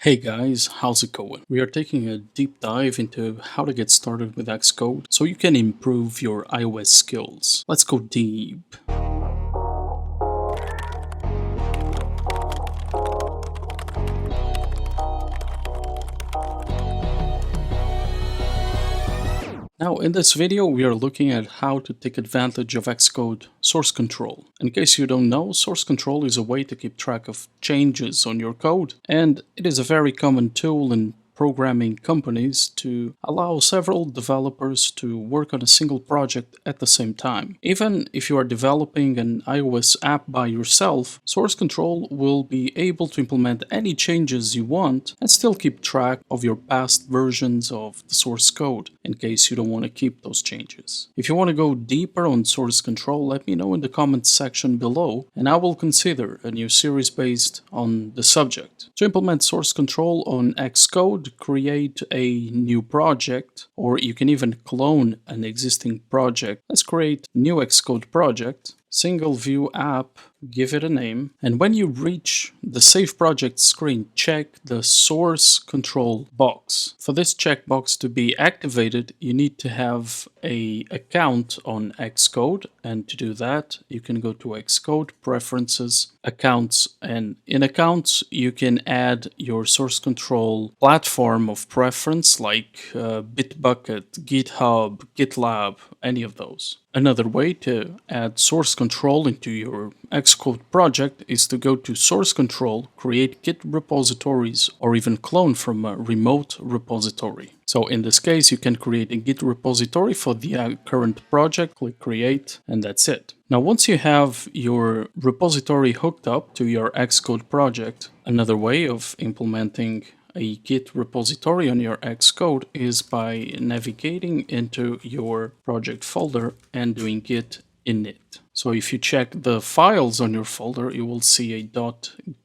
Hey guys, how's it going? We are taking a deep dive into how to get started with Xcode so you can improve your iOS skills. Let's go deep. Now, in this video, we are looking at how to take advantage of Xcode source control. In case you don't know, source control is a way to keep track of changes on your code, and it is a very common tool in programming companies to allow several developers to work on a single project at the same time. Even if you are developing an iOS app by yourself, source control will be able to implement any changes you want and still keep track of your past versions of the source code in case you don't want to keep those changes. If you want to go deeper on source control, let me know in the comments section below and I will consider a new series based on the subject. To implement source control on Xcode, create a new project, or you can even clone an existing project. Let's create new Xcode project, single view app, give it a name, and when you reach the Save Project screen, check the Source Control box. For this checkbox to be activated, you need to have an account on Xcode, and to do that, you can go to Xcode, Preferences, Accounts, and in Accounts, you can add your source control platform of preference like Bitbucket, GitHub, GitLab, any of those. Another way to add source control into your Xcode project is to go to source control, create Git repositories, or even clone from a remote repository. So in this case, you can create a Git repository for the current project, click create, and that's it. Now, once you have your repository hooked up to your Xcode project, another way of implementing a Git repository on your Xcode is by navigating into your project folder and doing git init. So if you check the files on your folder, you will see a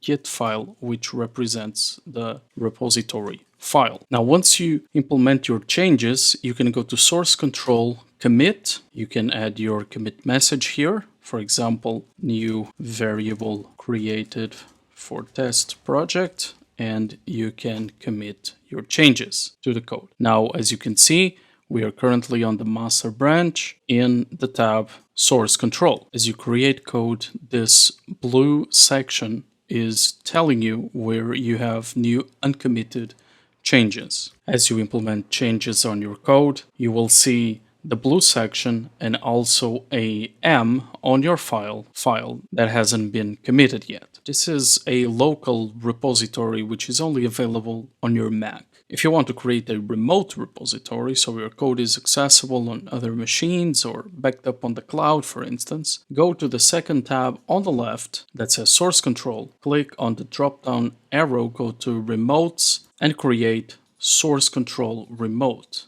.git file which represents the repository file. Now, once you implement your changes, you can go to source control, commit. You can add your commit message here. For example, new variable created for test project, and you can commit your changes to the code. Now, as you can see, we are currently on the master branch in the tab source control. As you create code, this blue section is telling you where you have new uncommitted changes. As you implement changes on your code, you will see the blue section and also a M on your file that hasn't been committed yet. This is a local repository which is only available on your Mac. If you want to create a remote repository, so your code is accessible on other machines or backed up on the cloud, for instance, go to the second tab on the left that says Source Control. Click on the drop-down arrow, go to Remotes, and create Source Control Remote.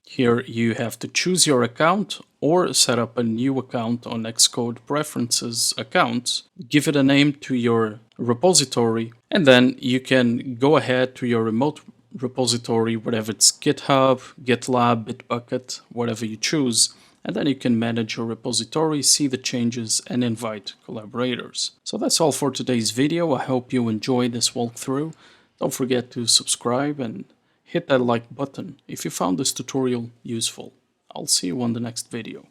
Here you have to choose your account or set up a new account on Xcode Preferences accounts, give it a name to your repository, and then you can go ahead to your remote repository, whatever it's GitHub, GitLab, Bitbucket, whatever you choose, and then you can manage your repository, see the changes, and invite collaborators. So that's all for today's video. I hope you enjoyed this walkthrough. Don't forget to subscribe and hit that like button if you found this tutorial useful. I'll see you on the next video.